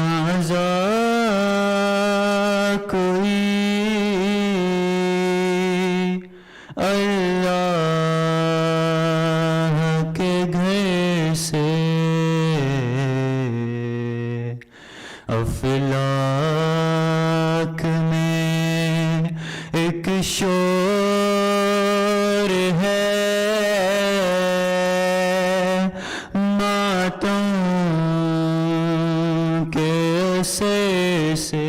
جنازہ کوئی اللہ کے گھر سے افلاک میں ایک شور ہے ماتم کے عرصے سے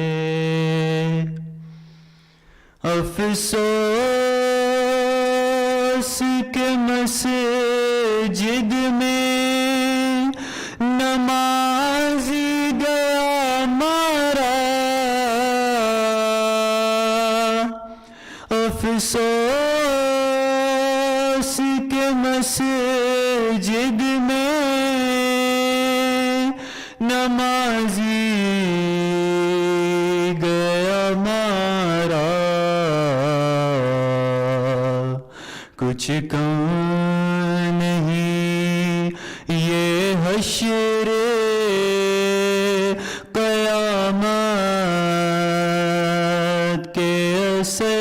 افسوس کے مسجد میں نمازی گیا مارا افسوس کے مسجد میں نمازی گیا مارا کچھ کم نہیں یہ حشر قیامت کے عرصے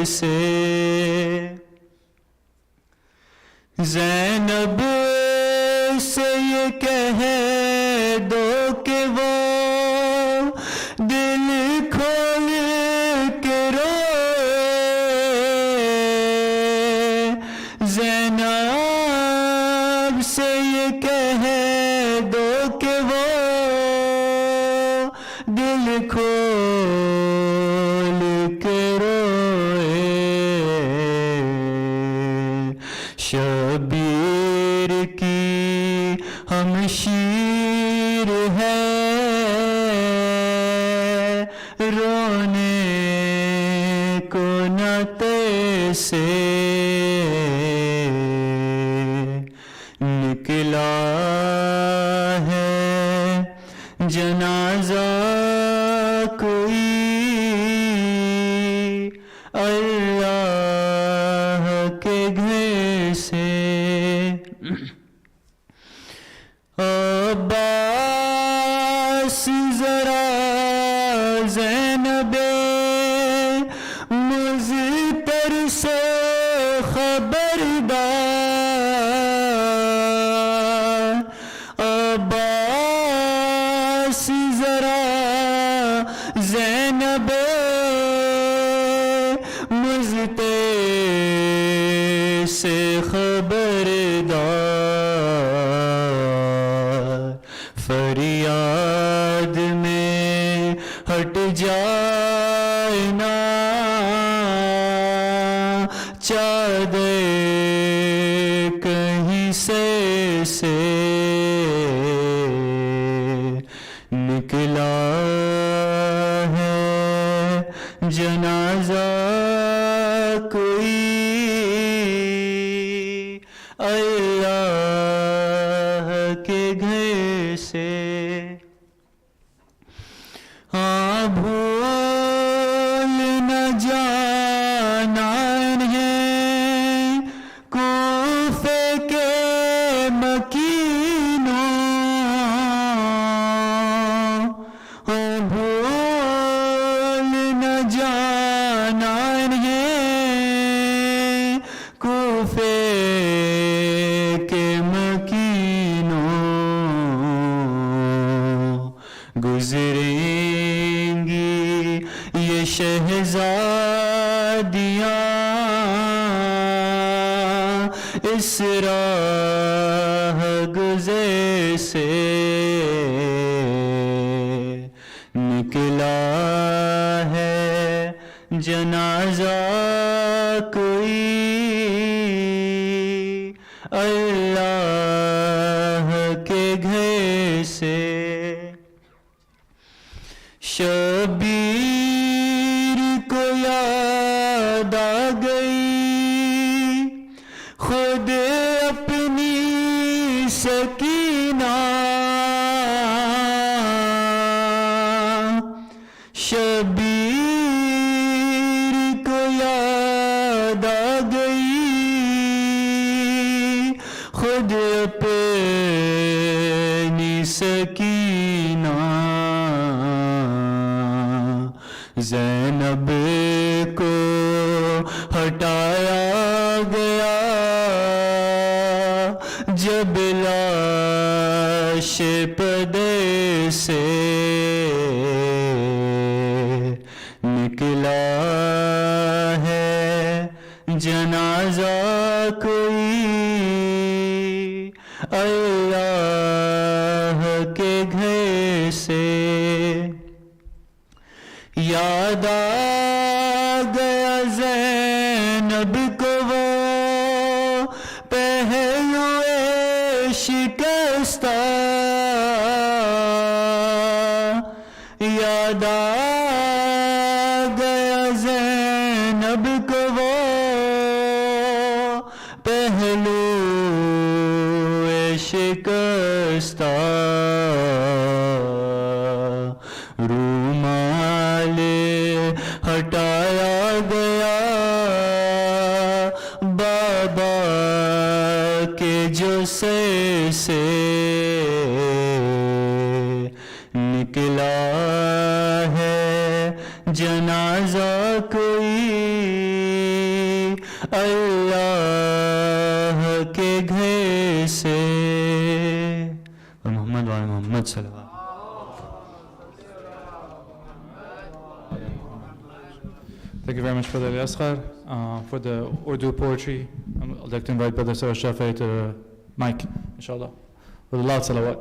سے زینب سے یہ کہہ دو کہ وہ دل کھول کے روئے زینب سے یہ کہہ دو کہ وہ دل کھول کے روئے شبیر کی ہمشیر ہے رونے کو نہ سے نکلا ہے جنازہ کوئی اللہ کے گھر سے عباس ذرا زینب مضطر سے خبردار عباس ذرا زینب مضطر سے خبردار فریاد میں ہٹ جائے نا چادر کہیں سے نکلا ہے جنازہ کوئی اللہ کے گھر سے ہاں بھول نہ جانا انہیں کوفے کے مکینوں ہاں بھول نہ جانا انہیں کوفے کے مکینوں گزریں گی یہ شہزادیاں اس راہ گزر سے نکلا ہے جنازہ کوئی اللہ کے گھر سے شبیر کو یاد آ گئی خود اپنی سکینہ شبیر کو یاد آ گئی خود اپنی سکینہ زینب کو ہٹایا گیا جب لاش پردے سے نکلا ہے جنازہ کوئی اللہ کے گھر سے. یاد آ گیا زینب کو وہ پہلو شکستہ, یاد آ گیا زینب کو وہ پہلو شکستہ. رومال ہٹایا گیا بابا کے جسے سے نکلا ہے جنازہ کوئی اللہ کے گھر سے. محمد وعلی محمد صلی اللہ علیہ وسلم. Thank you very much, Brother Asghar. For the Urdu poetry, I'd like to invite Brother Sarah Shafi'i to the mic, inshallah. With a loud salawat.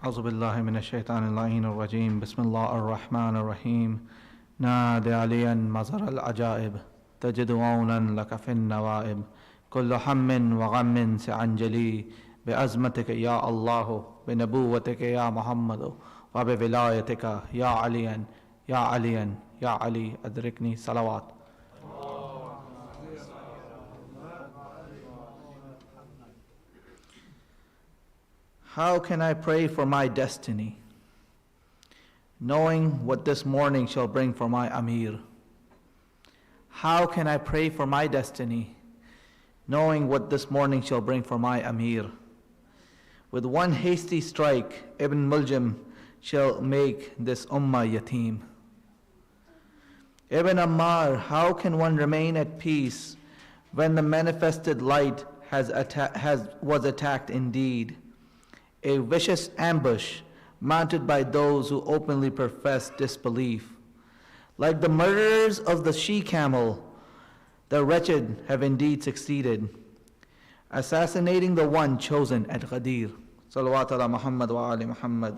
أعوذ بالله من الشيطان اللعين الرجيم بسم الله الرحمن الرحيم نادي عليا مظهر العجائب تجد عونا لك في النوائب كل هم وغم سعنجلي بأزمتك يا الله بنبوتك يا محمد وبولايتك يا عليا يا عليا يا علي أدركني صلوات. How can I pray for my destiny, knowing what this morning shall bring for my Amir? How can I pray for my destiny, knowing what this morning shall bring for my Amir? With one hasty strike, Ibn Muljam shall make this ummah yateem. Ibn Ammar, how can one remain at peace when the manifested light was attacked indeed? A vicious ambush mounted by those who openly profess disbelief. Like the murderers of the she-camel, the wretched have indeed succeeded, assassinating the one chosen at Ghadir. Salawat ala Muhammad wa ali Muhammad.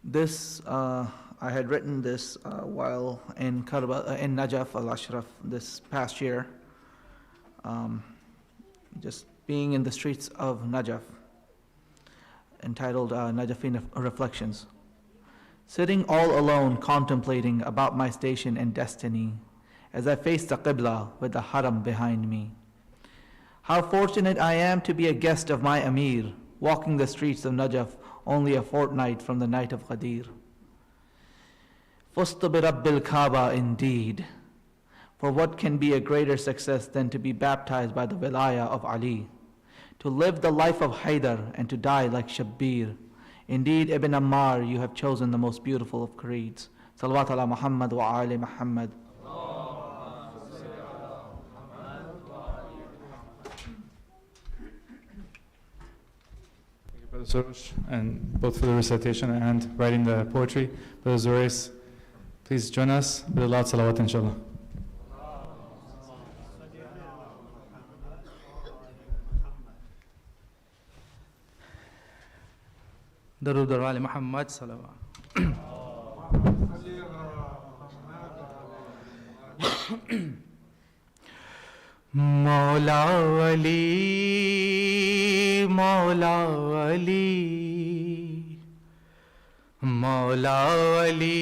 This, I had written this while in Najaf al-Ashraf this past year, just being in the streets of Najaf, entitled Najafin Reflections. Sitting all alone contemplating about my station and destiny as I face the Qibla with the Haram behind me. How fortunate I am to be a guest of my Amir, walking the streets of Najaf only a fortnight from the night of Ghadir. Fusta bi Rabbil Kaaba indeed, for what can be a greater success than to be baptized by the Wilaya of Ali, to live the life of Haydar and to die like Shabbir. Indeed, Ibn Ammar, you have chosen the most beautiful of creeds. Salawat ala Muhammad wa ali Muhammad. Brother Soros, and both for the recitation and writing the poetry. Brother Zurais, please join us with a loud salawat, inshallah. درود علی محمد صلوات. مولا علی مولا علی مولا علی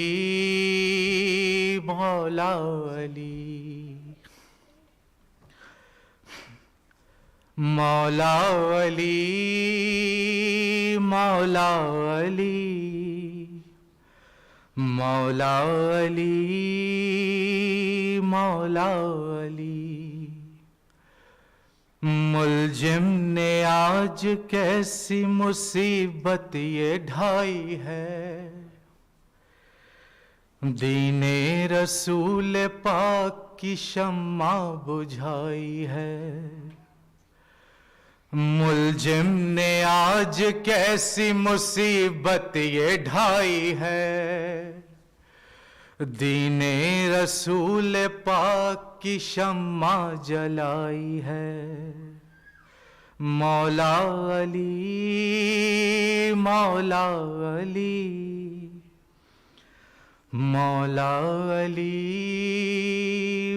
مولا علی مولا علی مولا علی مولا علی مولا علی ملجم نے آج کیسی مصیبت یہ ڈھائی ہے، دین رسول پاک کی شمع بجھائی ہے۔ ملجم نے آج کیسی مصیبت یہ ڈھائی ہے، دین رسول پاک کی شمع جلائی ہے۔ مولا علی مولا علی مولا علی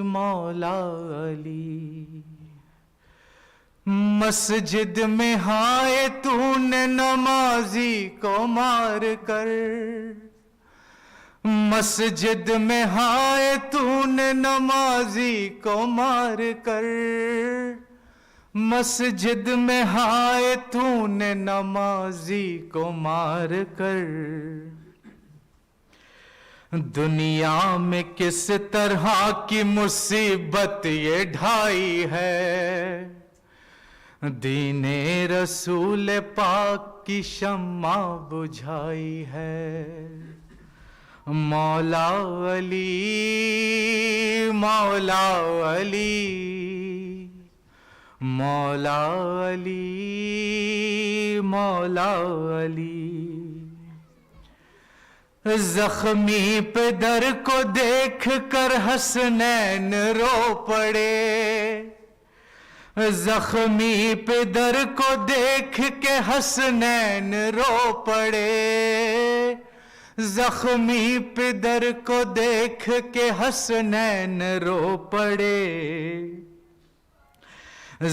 مولا علی، مسجد میں ہائے تو نے نمازی کو مار کر، مسجد میں ہائے تو نے نمازی کو مار کر، مسجد میں ہائے تو نے نمازی کو مار کر، دنیا میں کس طرح کی مصیبت یہ ڈھائی ہے، دین رسول پاک کی شمع بجھائی ہے۔ مولا علی مولا علی مولا علی مولا علی، زخمی پدر کو دیکھ کر حسنین رو پڑے، زخمی پدر کو دیکھ کے حسنین رو پڑے، زخمی پدر کو دیکھ کے حسنین رو پڑے،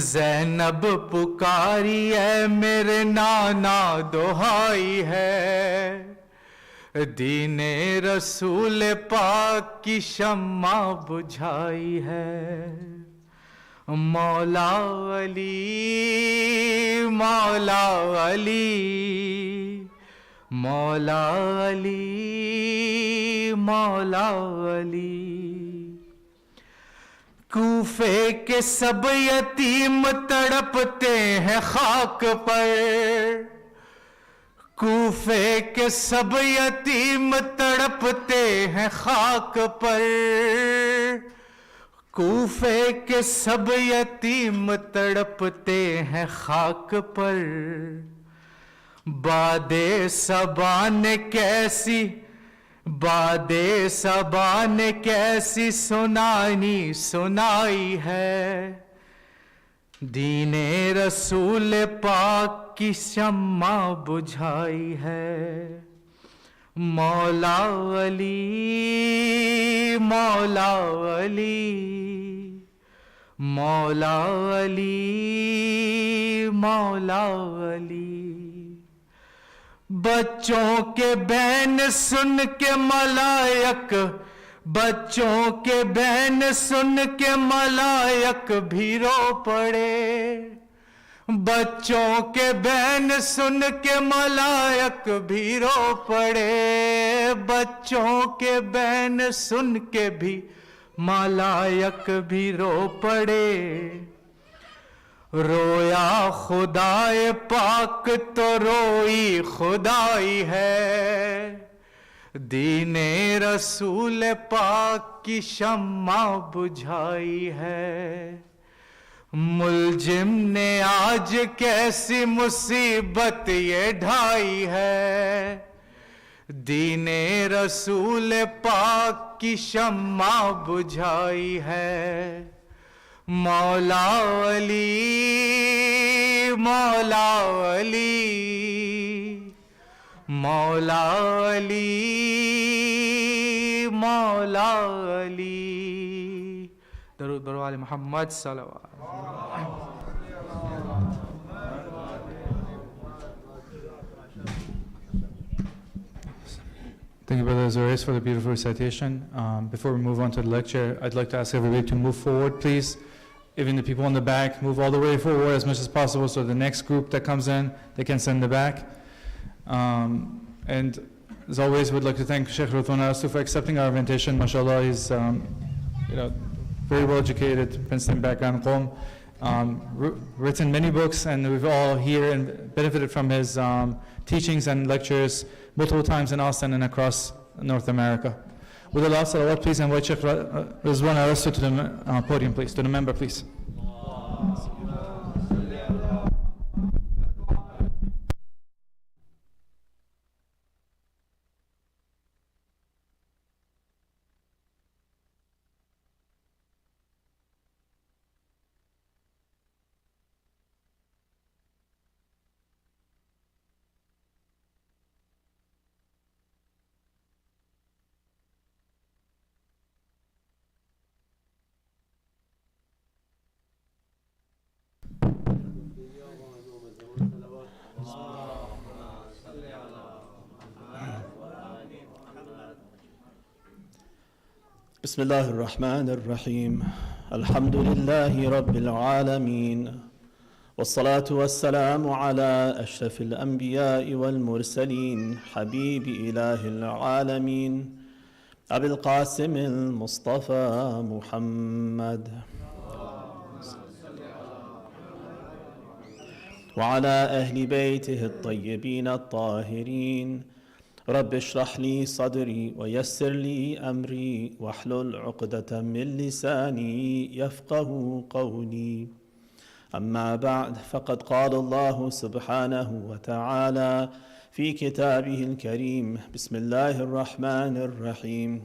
زینب پکاری اے میرے نانا دہائی ہے، دین رسول پاک کی شمع بجھائی ہے۔ مولا علی مولا علی مولا علی مولا علی، کوفے کے سب یتیم تڑپتے ہیں خاک پر، کوفے کے سب یتیم تڑپتے ہیں خاک پر، کوفے کے سب یتیم تڑپتے ہیں خاک پر، باد صبا نے کیسی باد صبا نے کیسی سنائی ہے، دین رسول پاک کی شمع بجھائی ہے۔ مولا علی مولا علی مولا علی مولا علی، بچوں کے بین سن کے ملائک، بچوں کے بین سن کے ملائک بھی رو پڑے، بچوں کے بین سن کے ملائک بھی رو پڑے، بچوں کے بین سن کے بھی ملائک بھی رو پڑے، رویا خدائے پاک تو روئی خدائی ہے، دین رسول پاک کی شمع بجھائی ہے۔ ملجم نے آج کیسی مصیبت یہ ڈھائی ہے، دین رسول پاک کی شمع بجھائی ہے۔ مولا علی مولا علی مولا علی مولا علی، درود بر آل محمد صلوات۔ Thank you, Brother Zoris, for the beautiful recitation. Before we move on to the lecture, I'd like to ask everybody to move forward, please. Even the people in the back, move all the way forward as much as possible so the next group that comes in, they can send the back. And As always, we'd like to thank Shaykh Rizwan Arastu for accepting our invitation. MashaAllah, he's very well educated, Princeton background, Qom, written many books, and we've all here and benefited from his teachings and lectures multiple times in Austin and across North America. With Allah, salawat, please invite Shaykh Rizwan Arastu to the podium, please, to the member, please. بسم الله الرحمن الرحيم الحمد لله رب العالمين والصلاة والسلام على أشرف الأنبياء والمرسلين حبيب إله العالمين أبي القاسم المصطفى محمد وعلى أهل بيته الطيبين الطاهرين رب اشرح لي صدري ويسر لي أمري واحلل عقدة من لساني يفقه قولي أما بعد فقد قال الله سبحانه وتعالى في كتابه الكريم بسم الله الرحمن الرحيم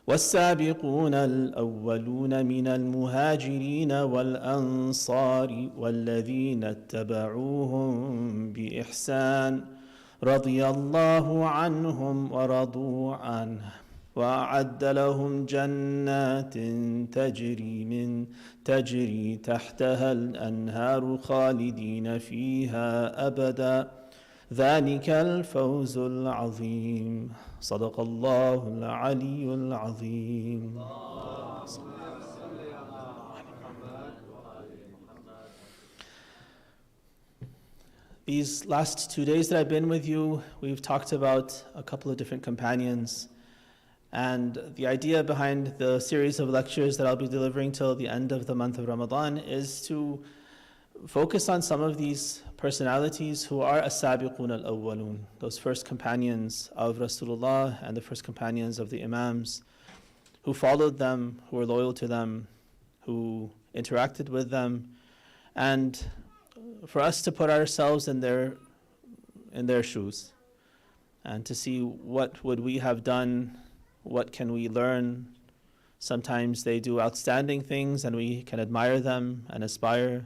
والسابقون الأولون من المهاجرين والأنصار والذين اتبعوهم بإحسان رضي الله عنهم ورضوا عنه وأعد لهم جنات تجري تحتها الأنهار خالدين فيها أبدا ذلك الفوز العظيم صدق الله العلي العظيم. These last 2 days that I've been with you, we've talked about a couple of different companions. And the idea behind the series of lectures that I'll be delivering till the end of the month of Ramadan is to focus on some of these personalities who are as-sabiqun al-awwalun, those first companions of Rasulullah and the first companions of the Imams, who followed them, who were loyal to them, who interacted with them, and for us to put ourselves in their shoes and to see what would we have done, what can we learn. Sometimes they do outstanding things and we can admire them and aspire,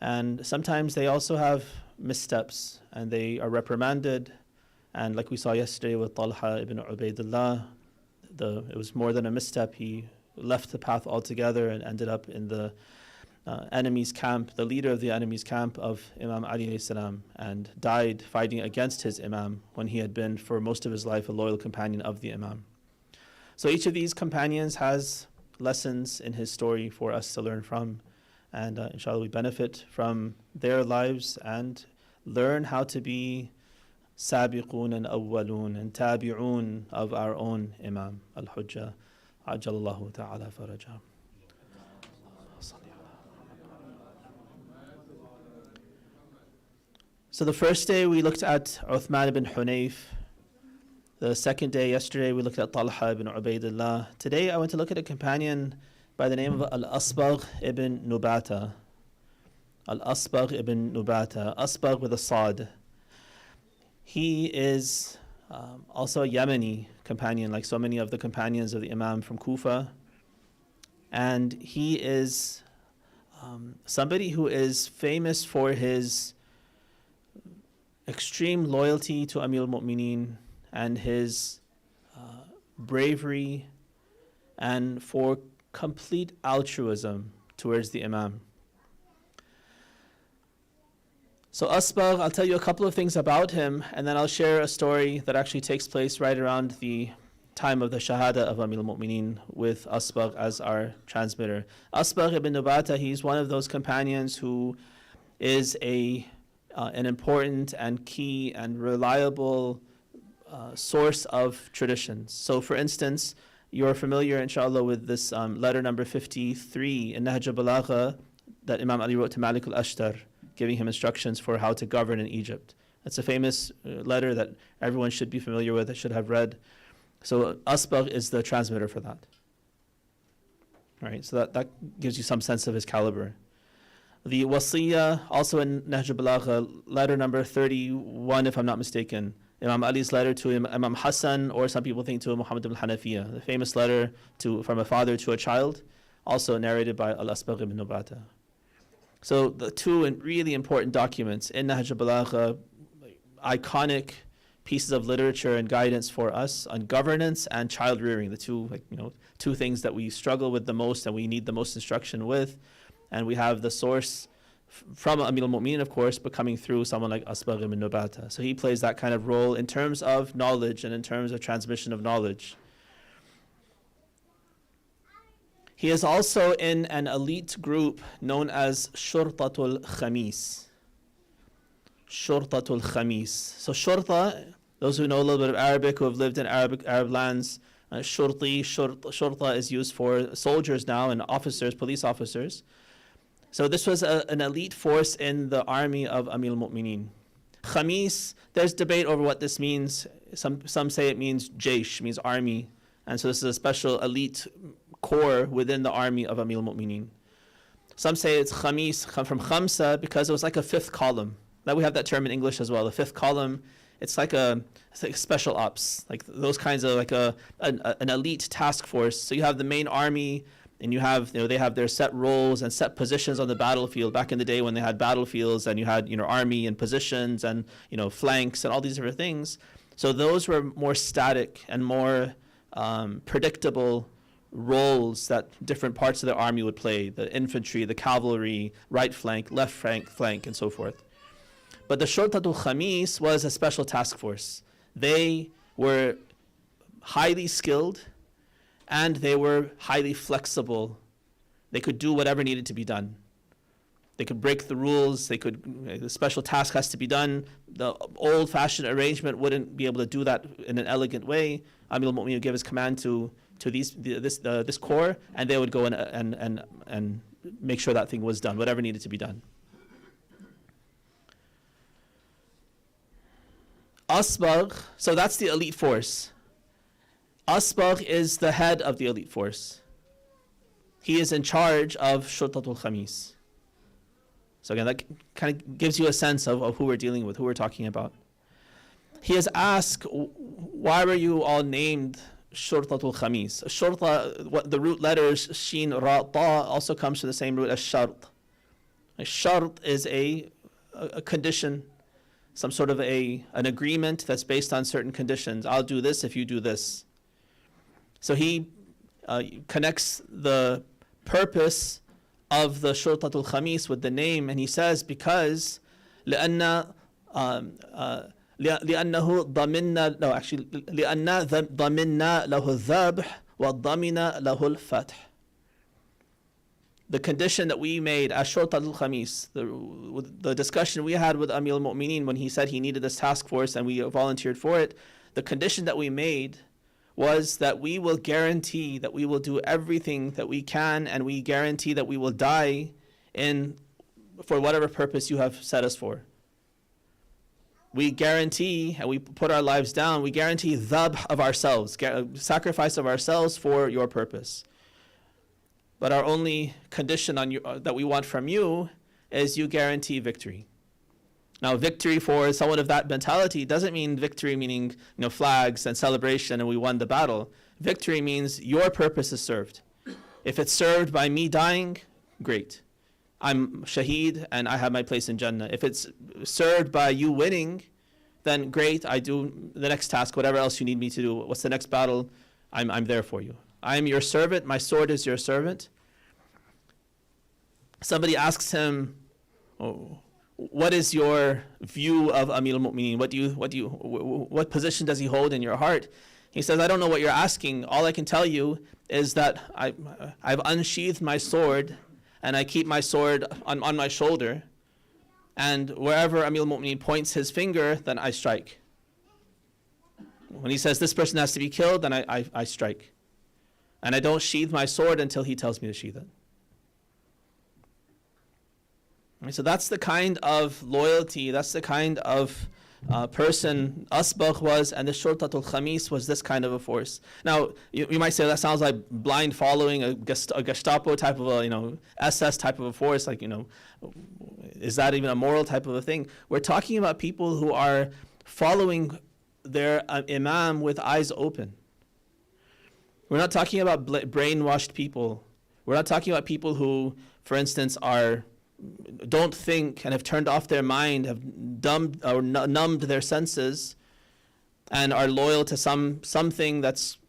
and sometimes they also have missteps and they are reprimanded, and like we saw yesterday with Talha ibn Ubaidullah, it was more than a misstep. He left the path altogether and ended up in the enemy's camp, the leader of the enemy's camp of Imam Ali alayhi salam, and died fighting against his Imam when he had been for most of his life a loyal companion of the Imam. So each of these companions has lessons in his story for us to learn from, and inshallah we benefit from their lives and learn how to be sabiqun and awwalun and tabi'un of our own Imam al-Hujjah ajjalallahu ta'ala farajah. So the first day we looked at Uthman ibn Hunayf. The second day, yesterday, we looked at Talha ibn Ubaidullah. Today I want to look at a companion by the name of Al-Asbagh ibn Nubata. Al-Asbagh ibn Nubata. Asbagh with a Sad. He is also a Yemeni companion, like so many of the companions of the Imam from Kufa. And he is somebody who is famous for his extreme loyalty to Amir al-Mu'mineen and his bravery, and for complete altruism towards the Imam. So Asbagh, I'll tell you a couple of things about him, and then I'll share a story that actually takes place right around the time of the Shahada of Amir al-Mu'mineen with Asbagh as our transmitter. Asbagh ibn Nubata, he's one of those companions who is an important and key and reliable source of traditions. So for instance, you're familiar, inshallah, with this letter number 53 in Nahj al-Balagha that Imam Ali wrote to Malik al-Ashtar, giving him instructions for how to govern in Egypt. It's a famous letter that everyone should be familiar with, should have read. So Asbagh is the transmitter for that. Right, so that gives you some sense of his caliber. The Wasiyya, also in Nahj al-Balagha, letter number 31, if I'm not mistaken, Imam Ali's letter to Imam Hassan, or some people think to Muhammad ibn Hanafiya, the famous letter from a father to a child, also narrated by Al-Asbagh ibn Nubata. So the two really important documents in Nahj al-Balagha, iconic pieces of literature and guidance for us on governance and child rearing, the two things that we struggle with the most and we need the most instruction with. And we have the source from Amir al-Mu'mineen, of course, but coming through someone like Asbagh ibn Nubata. So he plays that kind of role in terms of knowledge and in terms of transmission of knowledge. He is also in an elite group known as Shurtatul Khamis. Shurtatul Khamis. So Shurta, those who know a little bit of Arabic, who have lived in Arab lands, Shurta is used for soldiers now and officers, police officers. So this was an elite force in the army of Amir al-Mu'mineen. Khamis, there's debate over what this means. Some say it means jaysh, means army. And so this is a special elite corps within the army of Amir al-Mu'mineen. Some say it's Khamis, from Khamsa, because it was like a fifth column. Now we have that term in English as well, the fifth column. It's like special ops, like those kinds of an elite task force. So you have the main army, and they have their set roles and set positions on the battlefield. Back in the day when they had battlefields, and you had army and positions and flanks and all these different things. So those were more static and more predictable roles that different parts of the army would play: the infantry, the cavalry, right flank, left flank, and so forth. But the Shurtatul Khamis was a special task force. They were highly skilled and they were highly flexible. They could do whatever needed to be done. They could break the rules. The special task has to be done. The old-fashioned arrangement wouldn't be able to do that in an elegant way. Amir al-Mu'mineen would give his command to this corps, and they would go and make sure that thing was done, whatever needed to be done. Asbagh, so that's the elite force. Asbagh is the head of the elite force. He is in charge of Shurtatul Khamis. So again, that kind of gives you a sense of who we're dealing with, who we're talking about. He is asked, why were you all named Shurtatul Khamis? Shurta, the root letters Shin, Ra, Ta also comes from the same root as Shart. A Shart is a condition, some sort of an agreement that's based on certain conditions. I'll do this if you do this. So he connects the purpose of the Shurtatul Khamis with the name, and he says, because لأنه ضمننا له الذبح وضمن له الفتح. The condition that we made as Shurtatul Khamis, the discussion we had with Amir al-Mu'mineen when he said he needed this task force and we volunteered for it, the condition that we made was that we will guarantee that we will do everything that we can, and we guarantee that we will die for whatever purpose you have set us for. We guarantee, and we put our lives down, we guarantee dhabh of ourselves, sacrifice of ourselves for your purpose. But our only condition that we want from you is you guarantee victory. Now, victory for someone of that mentality doesn't mean victory meaning flags and celebration and we won the battle. Victory means your purpose is served. If it's served by me dying, great. I'm shaheed and I have my place in Jannah. If it's served by you winning, then great, I do the next task, whatever else you need me to do. What's the next battle? I'm there for you. I am your servant, my sword is your servant. Somebody asks him, what is your view of Amir al-Mu'mineen? What position does he hold in your heart? He says, I don't know what you're asking. All I can tell you is that I've unsheathed my sword and I keep my sword on my shoulder. And wherever Amir al-Mu'mineen points his finger, then I strike. When he says this person has to be killed, then I strike. And I don't sheathe my sword until he tells me to sheathe it. Right, so that's the kind of loyalty, that's the kind of person Asbagh was, and the Shurtatul Khamis was this kind of a force. Now, you might say that sounds like blind following, a Gestapo type of a, SS type of a force, like, is that even a moral type of a thing? We're talking about people who are following their Imam with eyes open. We're not talking about brainwashed people. We're not talking about people who, for instance, don't think and have turned off their mind, have numbed their senses, and are loyal to something that's,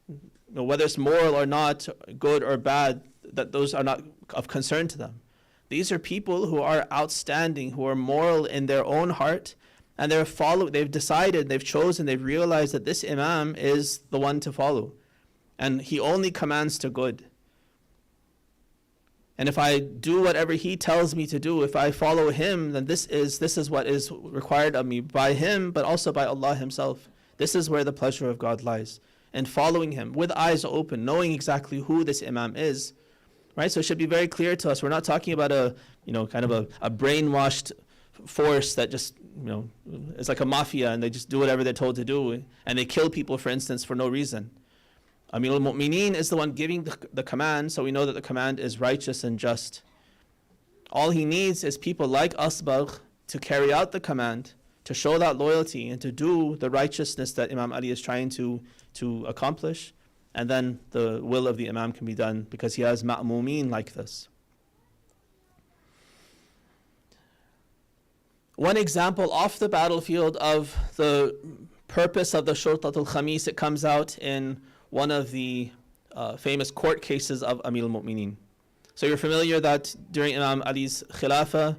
whether it's moral or not, good or bad, that those are not of concern to them. These are people who are outstanding, who are moral in their own heart, and they've decided, they've chosen, they've realized that this Imam is the one to follow. And he only commands to good. And if I do whatever he tells me to do, if I follow him, then this is what is required of me by him, but also by Allah himself. This is where the pleasure of God lies. And following him with eyes open, knowing exactly who this Imam is. Right? So it should be very clear to us. We're not talking about a brainwashed force that just, is like a mafia and they just do whatever they're told to do. And they kill people, for instance, for no reason. Amir al-Mu'mineen is the one giving the command, so we know that the command is righteous and just. All he needs is people like Asbagh to carry out the command, to show that loyalty and to do the righteousness that Imam Ali is trying to accomplish, and then the will of the Imam can be done because he has ma'mumeen like this. One example off the battlefield of the purpose of the Shurtatul Khamis, it comes out in one of the famous court cases of Amir al-Mu'mineen. So you're familiar that during Imam Ali's Khilafah,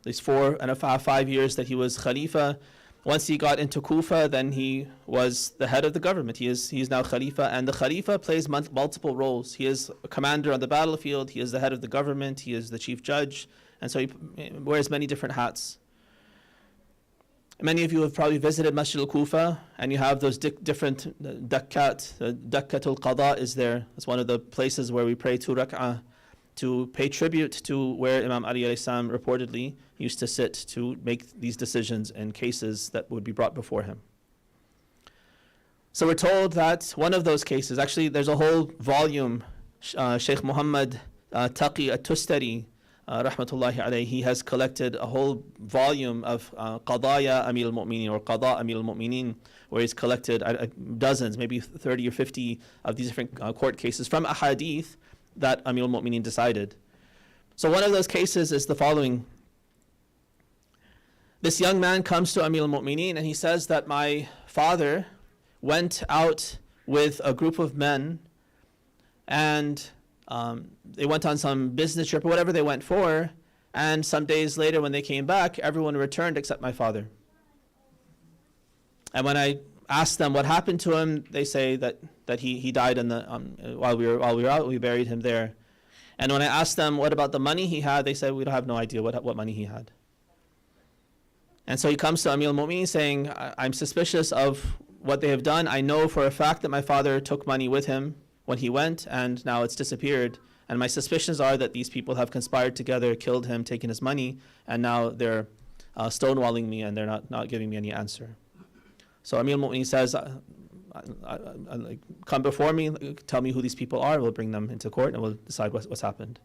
these 5 years that he was Khalifa, once he got into Kufa, then he was the head of the government. He is now Khalifa, and the Khalifa plays multiple roles. He is a commander on the battlefield, he is the head of the government, he is the chief judge, and so he wears many different hats. Many of you have probably visited Masjid al-Kufa, and you have those different dakkat. Dakkatul Qada is there. It's one of the places where we pray 2 rak'ah to pay tribute to where Imam Ali alayhi salam reportedly used to sit to make these decisions in cases that would be brought before him. So we're told that one of those cases, actually there's a whole volume, Shaykh Muhammad Taqi at-Tustari, rahmatullahi alayhi, he has collected a whole volume of Qadaya Amir al-Mu'mineen, or Qada Amir al-Mu'mineen, where he's collected dozens, maybe 30 or 50 of these different court cases from ahadith that Amir al-Mu'mineen decided. So one of those cases is the following. This young man comes to Amir al-Mu'mineen and he says that my father went out with a group of men and they went on some business trip or whatever they went for, and some days later when they came back, everyone returned except my father. And when I asked them what happened to him, they say that he died in the while we were out, we buried him there. And when I asked them what about the money he had, they said we don't have no idea what money he had. And so he comes to Amir al-Mu'mineen saying, I'm suspicious of what they have done. I know for a fact that my father took money with him when he went, and now it's disappeared. And my suspicions are that these people have conspired together, killed him, taken his money, and now they're stonewalling me and they're not giving me any answer. So Amir al-Mu'mineen says, come before me, tell me who these people are, we'll bring them into court and we'll decide what's happened.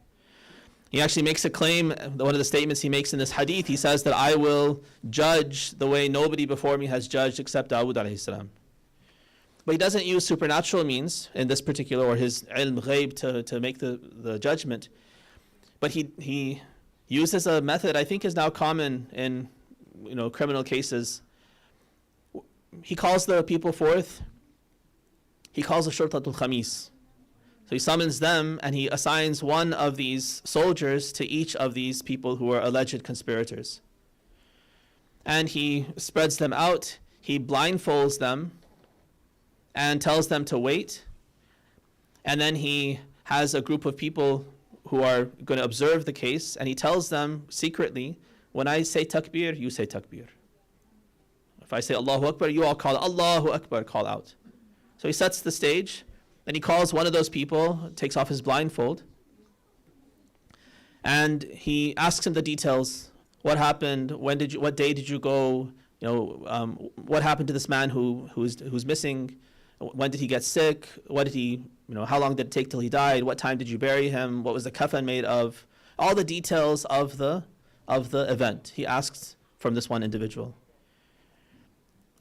He actually makes a claim, one of the statements he makes in this hadith, he says that I will judge the way nobody before me has judged except Dawood alayhi salam. But he doesn't use supernatural means in this particular, or his ilm ghaib to make the judgment. But he uses a method I think is now common in criminal cases. He calls the people forth. He calls the Shurtatul Khamis. So he summons them and he assigns one of these soldiers to each of these people who are alleged conspirators. And he spreads them out. He blindfolds them and tells them to wait. And then he has a group of people who are going to observe the case, and he tells them secretly, when I say takbir, you say takbir. if I say Allahu Akbar, you all call Allahu Akbar, call out. So he sets the stage, then he calls one of those people, takes off his blindfold, and he asks him the details. What happened? What day did you go? What happened to this man who's missing? When did he get sick? How long did it take till he died? What time did you bury him? What was the kafan made of? All the details of the event he asks from this one individual.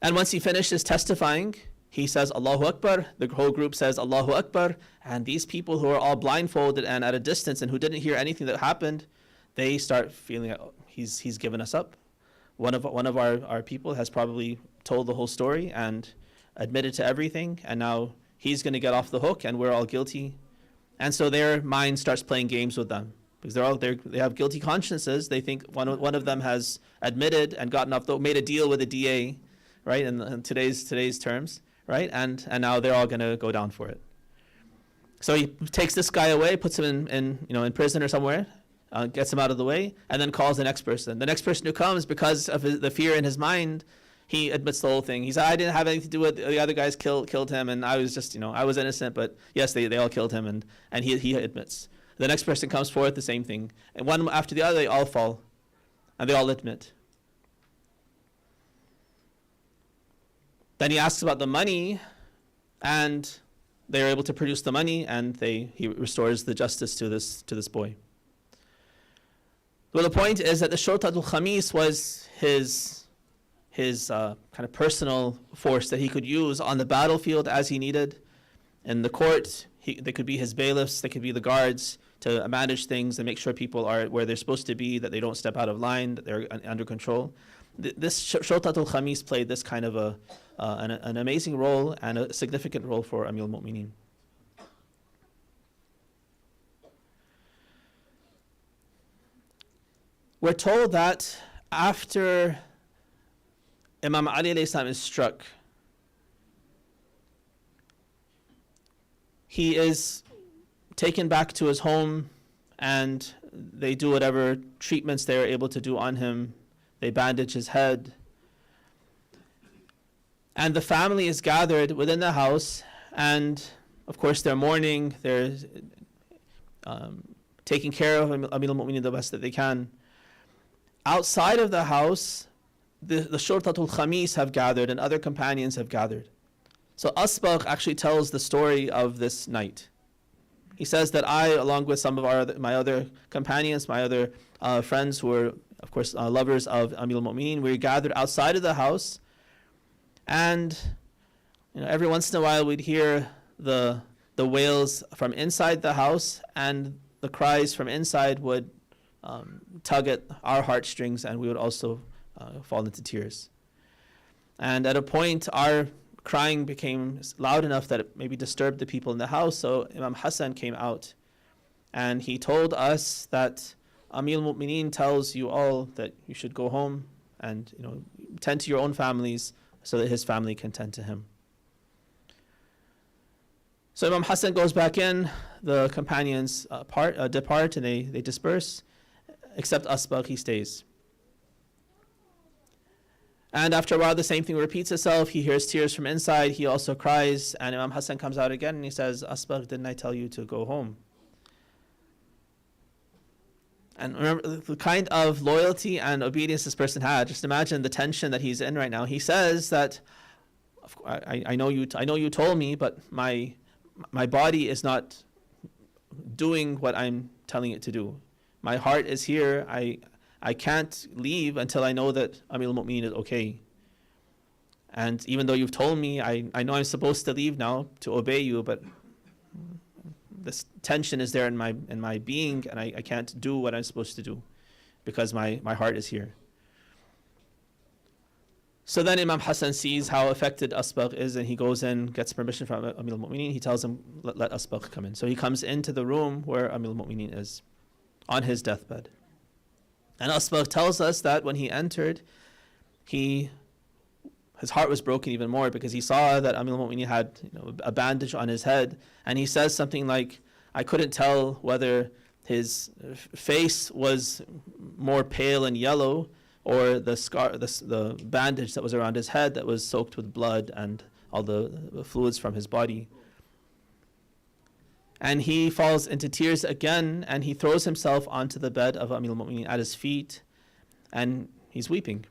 And once he finishes testifying, he says Allahu Akbar. The whole group says Allahu Akbar, and these people who are all blindfolded and at a distance and who didn't hear anything that happened, they start feeling like, he's given us up. One of our people has probably told the whole story and admitted to everything, and now he's going to get off the hook, and we're all guilty. And so their mind starts playing games with them because they have guilty consciences. They think one of them has admitted and gotten off made a deal with a DA, right? In today's terms, right? And now they're all going to go down for it. So he takes this guy away, puts him in prison or somewhere. Gets him out of the way, and then calls the next person. The next person who comes, because of the fear in his mind, he admits the whole thing. He said, I didn't have anything to do with it. The other guys killed him, and I was just, I was innocent, but yes, they all killed him, and he admits. The next person comes forward, the same thing. And one after the other, they all fall, and they all admit. Then he asks about the money, and they're able to produce the money, and he restores the justice to this boy. Well, the point is that the Shurtatul Khamis was his kind of personal force that he could use on the battlefield as he needed. In the court, they could be his bailiffs, they could be the guards to manage things and make sure people are where they're supposed to be, that they don't step out of line, that they're under control. This Shurtatul Khamis played this kind of an amazing role and a significant role for Amir al-Mu'mineen. We're told that after Imam Ali alayhi salam is struck, he is taken back to his home, and they do whatever treatments they are able to do on him. They bandage his head. And the family is gathered within the house, and of course they're mourning, they're taking care of Amir al-Mu'mineen the best that they can. Outside of the house, the Shurtatul Khamis have gathered and other companions have gathered. So Asbagh actually tells the story of this night. He says that I, along with some of my other companions, my other friends who were, of course, lovers of Amir al-Mu'mineen, we gathered outside of the house, and every once in a while we'd hear the wails from inside the house, and the cries from inside would tug at our heartstrings, and we would also fall into tears. And at a point, our crying became loud enough that it maybe disturbed the people in the house. So Imam Hassan came out, and he told us that Amir al-Mu'mineen tells you all that you should go home and tend to your own families so that his family can tend to him. So Imam Hassan goes back in, the companions depart, and they disperse. Except Asbagh, he stays. And after a while, the same thing repeats itself. He hears tears from inside. He also cries. And Imam Hassan comes out again and he says, Asbagh, didn't I tell you to go home? And remember the kind of loyalty and obedience this person had. Just imagine the tension that he's in right now. He says that, I know you told me, but my body is not doing what I'm telling it to do. My heart is here. I can't leave until I know that Amir al-Mu'mineen is okay. And even though you've told me, I know I'm supposed to leave now to obey you, but this tension is there in my being, and I can't do what I'm supposed to do because my heart is here. So then Imam Hassan sees how affected Asbagh is, and he goes in, gets permission from Amir al-Mu'mineen. He tells him, let Asbagh come in. So he comes into the room where Amir al-Mu'mineen is, on his deathbed. And Asbagh tells us that when he entered, his heart was broken even more because he saw that Amir al-Mu'mineen had a bandage on his head, and he says something like, I couldn't tell whether his face was more pale and yellow or the scar, the bandage that was around his head that was soaked with blood and all the fluids from his body. And he falls into tears again, and he throws himself onto the bed of Amir al-Mu'mineen at his feet, and he's weeping.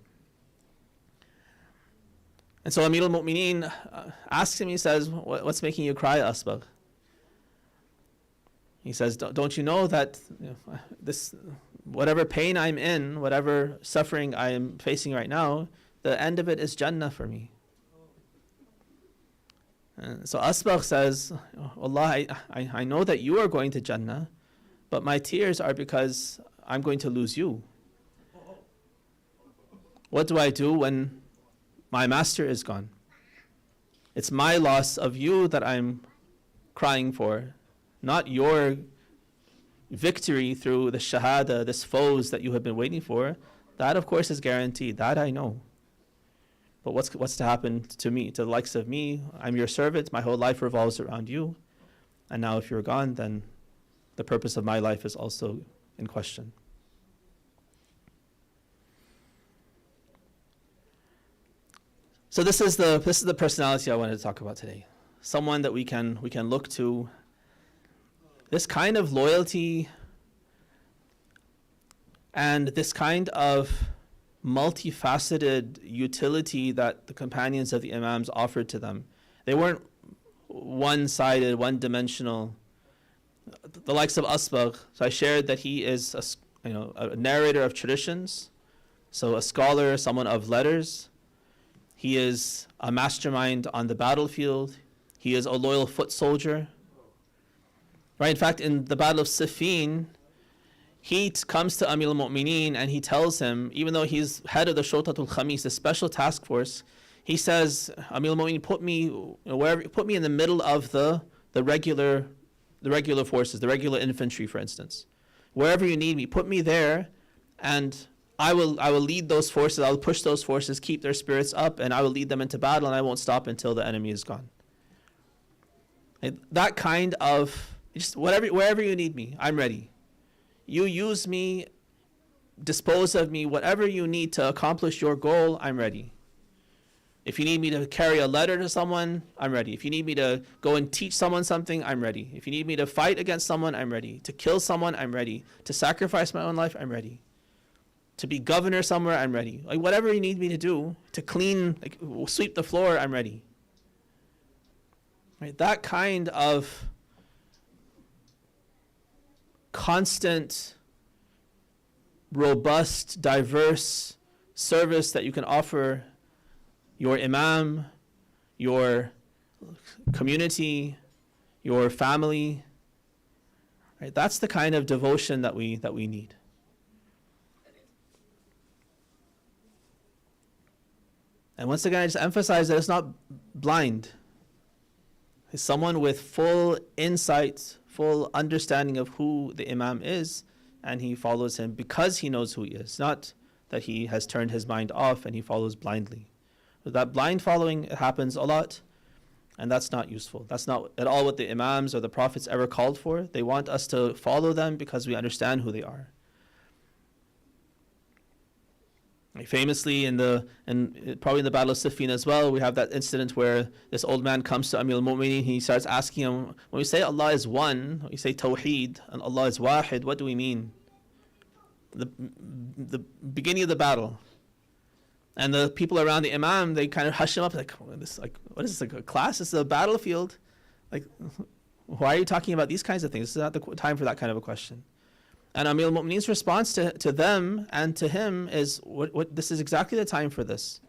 And so Amir al-Mu'mineen asks him, he says, what's making you cry, Asbagh? He says, don't you know that this, whatever pain I'm in, whatever suffering I am facing right now, the end of it is Jannah for me. And so Asbagh says, Allah, I know that you are going to Jannah, but my tears are because I'm going to lose you. What do I do when my master is gone? It's my loss of you that I'm crying for, not your victory through the shahada, this foes that you have been waiting for. That, of course, is guaranteed. That I know. But what's to happen to me, to the likes of me? I'm your servant. My whole life revolves around you. And now if you're gone, then the purpose of my life is also in question. So this is the personality I wanted to talk about today. Someone that we can look to. This kind of loyalty and this kind of multifaceted utility that the companions of the Imams offered to them. They weren't one-sided, one-dimensional. The likes of Asbagh, so I shared that he is a narrator of traditions, so a scholar, someone of letters. He is a mastermind on the battlefield. He is a loyal foot soldier. Right? In fact, in the Battle of Siffin, he comes to Amir al-Mu'mineen and he tells him, even though he's head of the Shurtatul Khamis, the special task force, he says, Amir al-Mu'mineen, put me in the middle of the regular forces, the regular infantry, for instance. Wherever you need me, put me there, and I will lead those forces. I will push those forces, keep their spirits up, and I will lead them into battle, and I won't stop until the enemy is gone. That kind of, just wherever you need me, I'm ready. You use me, dispose of me, whatever you need to accomplish your goal, I'm ready. If you need me to carry a letter to someone, I'm ready. If you need me to go and teach someone something, I'm ready. If you need me to fight against someone, I'm ready. To kill someone, I'm ready. To sacrifice my own life, I'm ready. To be governor somewhere, I'm ready. Like whatever you need me to do, to clean, sweep the floor, I'm ready. Right? That kind of constant, robust, diverse service that you can offer your imam, your community, your family. Right? That's the kind of devotion that we need. And once again, I just emphasize that it's not blind. It's someone with full insight, full understanding of who the imam is, and he follows him because he knows who he is, not that he has turned his mind off and he follows blindly. That blind following happens a lot, and that's not useful. That's not at all what the imams or the prophets ever called for. They want us to follow them because we understand who they are. Famously, probably in the Battle of Siffin as well, we have that incident where this old man comes to Amir al-Mu'mineen. He starts asking him, when we say Allah is one, when we say Tawheed, and Allah is Wahid, what do we mean? The beginning of the battle. And the people around the Imam, they kind of hush him up, like, what is this, like a class? This is a battlefield. Like, why are you talking about these kinds of things? This is not the time for that kind of a question. And Amir al-Mu'mineen's response to them and to him is, this is exactly the time for this.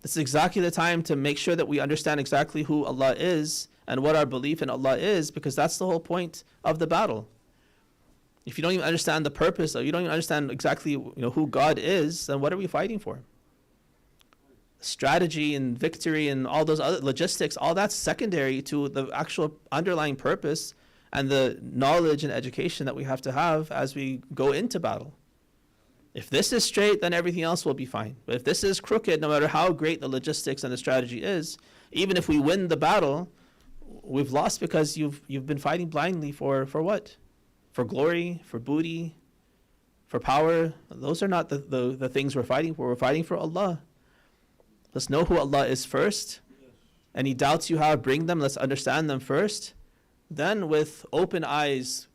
This is exactly the time to make sure that we understand exactly who Allah is and what our belief in Allah is, because that's the whole point of the battle. If you don't even understand the purpose, or you don't even understand exactly who God is, then what are we fighting for? Strategy and victory and all those other logistics, all that's secondary to the actual underlying purpose and the knowledge and education that we have to have as we go into battle. If this is straight, then everything else will be fine. But if this is crooked, no matter how great the logistics and the strategy is, even if we win the battle, we've lost because you've been fighting blindly for what? For glory, for booty, for power, those are not the things we're fighting for. We're fighting for Allah. Let's know who Allah is first. Any doubts you have, bring them. Let's understand them first. Then with open eyes,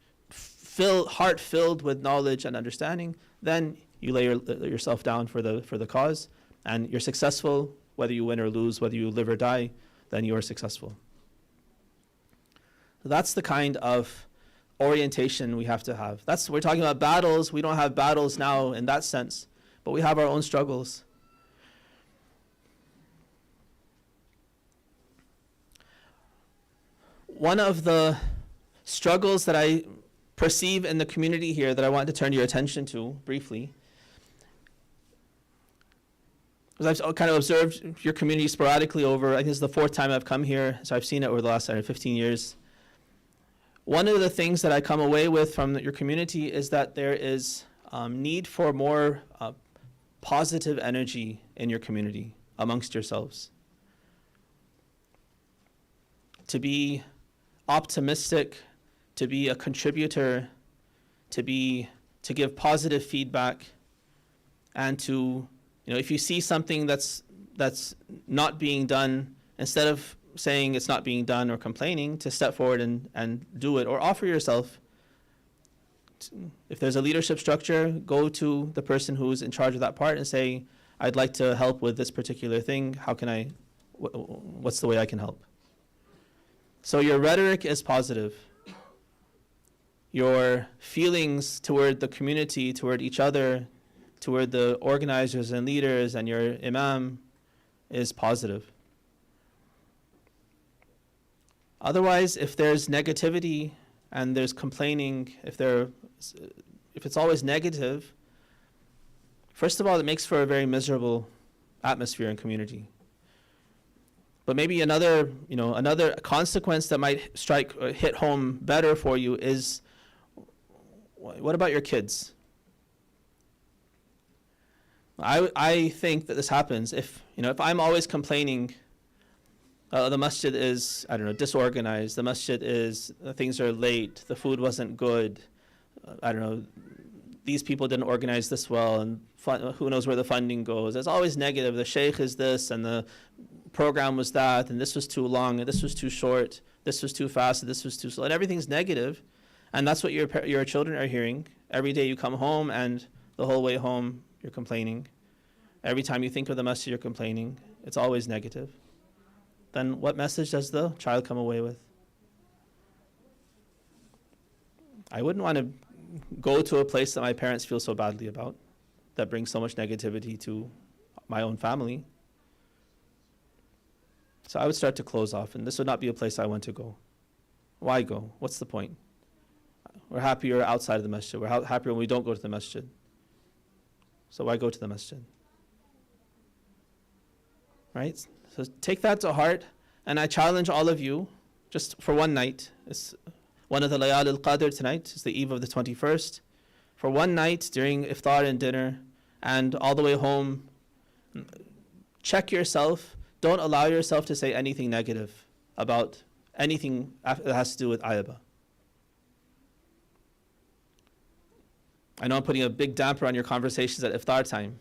heart filled with knowledge and understanding, then you lay yourself down for the cause, and you're successful. Whether you win or lose, whether you live or die, then you are successful. That's the kind of orientation we have to have. We're talking about battles. We don't have battles now in that sense, but we have our own struggles. One of the struggles that I perceive in the community here that I want to turn your attention to briefly, because I've kind of observed your community sporadically over, I think this is the 4th time I've come here, so I've seen it over the last 15 years. One of the things that I come away with from your community is that there is need for more positive energy in your community amongst yourselves. To be optimistic, to be a contributor, to give positive feedback, and to, if you see something that's not being done, instead of saying it's not being done or complaining, to step forward and do it, or offer yourself. If there's a leadership structure, go to the person who's in charge of that part and say, I'd like to help with this particular thing. How can what's the way I can help? So your rhetoric is positive. Your feelings toward the community, toward each other, toward the organizers and leaders and your Imam is positive. Otherwise, if there's negativity and there's complaining, if it's always negative, first of all, it makes for a very miserable atmosphere and community. But maybe another consequence that might hit home better for you is, what about your kids? I think that this happens if I'm always complaining. The masjid is, disorganized. The masjid is, things are late. The food wasn't good. These people didn't organize this well, and who knows where the funding goes. It's always negative. The Shaykh is this, and the program was that, and this was too long, and this was too short, this was too fast, and this was too slow. And everything's negative, and that's what your children are hearing. Every day you come home, and the whole way home, you're complaining. Every time you think of the masjid, you're complaining. It's always negative. Then what message does the child come away with? I wouldn't want to go to a place that my parents feel so badly about, that brings so much negativity to my own family. So I would start to close off, and this would not be a place I want to go. Why go? What's the point? We're happier outside of the masjid. We're happier when we don't go to the masjid. So why go to the masjid? Right? So take that to heart, and I challenge all of you, just for one night. It's one of the Layal al-Qadr tonight. It's the eve of the 21st. For one night during iftar and dinner, and all the way home, check yourself. Don't allow yourself to say anything negative about anything that has to do with IABA. I know I'm putting a big damper on your conversations at iftar time.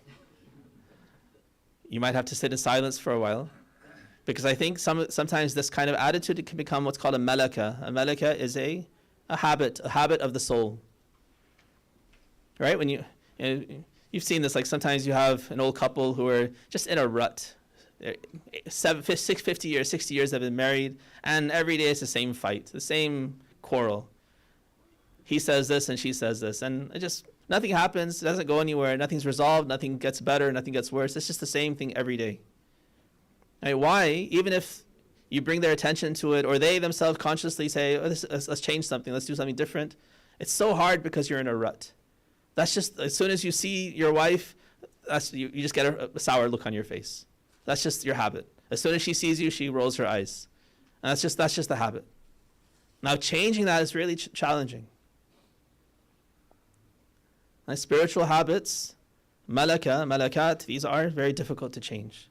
You might have to sit in silence for a while, because I think sometimes this kind of attitude can become what's called a malaka. A malaka is a habit of the soul. Right? When you've seen this, like sometimes you have an old couple who are just in a rut. 50 years, 60 years they've been married, and every day it's the same fight, the same quarrel. He says this and she says this, and nothing happens, it doesn't go anywhere, nothing's resolved, nothing gets better, nothing gets worse. It's just the same thing every day. Right? Why? Even if you bring their attention to it, or they themselves consciously say, let's change something, let's do something different, it's so hard because you're in a rut. That's just, as soon as you see your wife, you just get a sour look on your face. That's just your habit. As soon as she sees you, she rolls her eyes. And that's just the habit. Now changing that is really challenging. My spiritual habits, malakat, these are very difficult to change.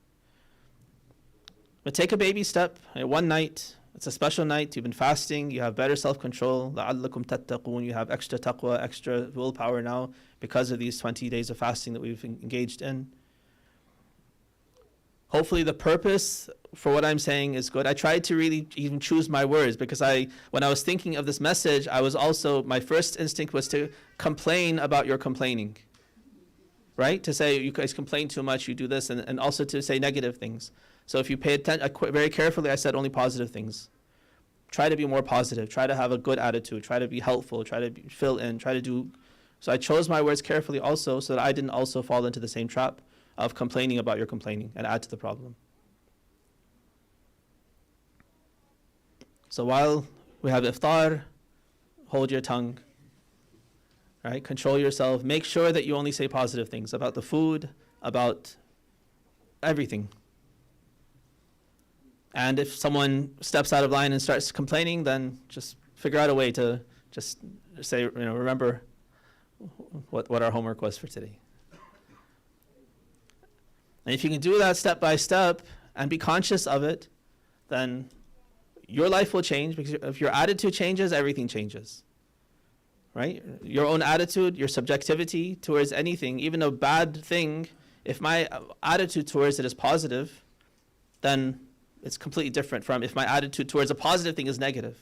But take a baby step. One night, It's a special night. You've been fasting. You have better self-control. لَعَلَّكُمْ تَتَّقُونَ. You have extra taqwa, extra willpower now because of these 20 days of fasting that we've engaged in. Hopefully the purpose for what I'm saying is good. I tried to really even choose my words because when I was thinking of this message, my first instinct was to complain about your complaining. Right? To say, you guys complain too much, you do this, and also to say negative things. So if you pay attention, very carefully, I said only positive things. Try to be more positive. Try to have a good attitude. Try to be helpful. Try to fill in. Try to do. So I chose my words carefully also so that I didn't also fall into the same trap of complaining about your complaining and add to the problem. So while we have iftar, hold your tongue. Right? Control yourself. Make sure that you only say positive things about the food, about everything. And if someone steps out of line and starts complaining, then just figure out a way to just say, remember what our homework was for today. And if you can do that step by step and be conscious of it, then your life will change, because if your attitude changes, everything changes. Right? Your own attitude, your subjectivity towards anything, even a bad thing, if my attitude towards it is positive, then it's completely different from if my attitude towards a positive thing is negative.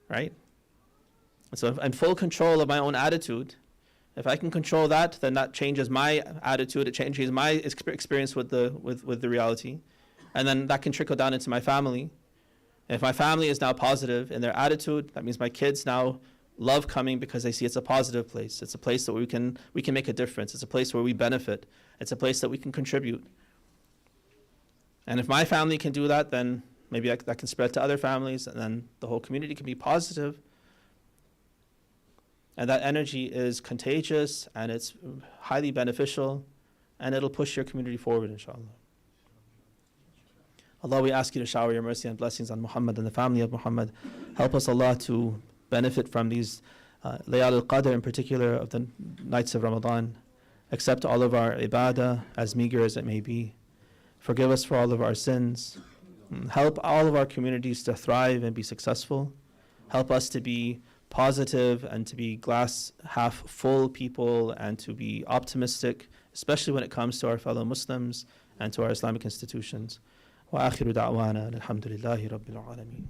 Right? So if I'm in full control of my own attitude, if I can control that, then that changes my attitude, it changes my experience with the reality. And then that can trickle down into my family. And if my family is now positive in their attitude, that means my kids now love coming because they see it's a positive place. It's a place that we can make a difference. It's a place where we benefit. It's a place that we can contribute. And if my family can do that, then maybe that can spread to other families, and then the whole community can be positive. And that energy is contagious, and it's highly beneficial, and it'll push your community forward, inshallah. Allah, we ask you to shower your mercy and blessings on Muhammad and the family of Muhammad. Help us, Allah, to benefit from these Layal al-Qadr, in particular of the nights of Ramadan. Accept all of our ibadah, as meager as it may be. Forgive us for all of our sins. Help all of our communities to thrive and be successful. Help us to be positive and to be glass half full people, and to be optimistic, especially when it comes to our fellow Muslims and to our Islamic institutions. Wa akhiru da'wana alhamdulillahi rabbil alameen.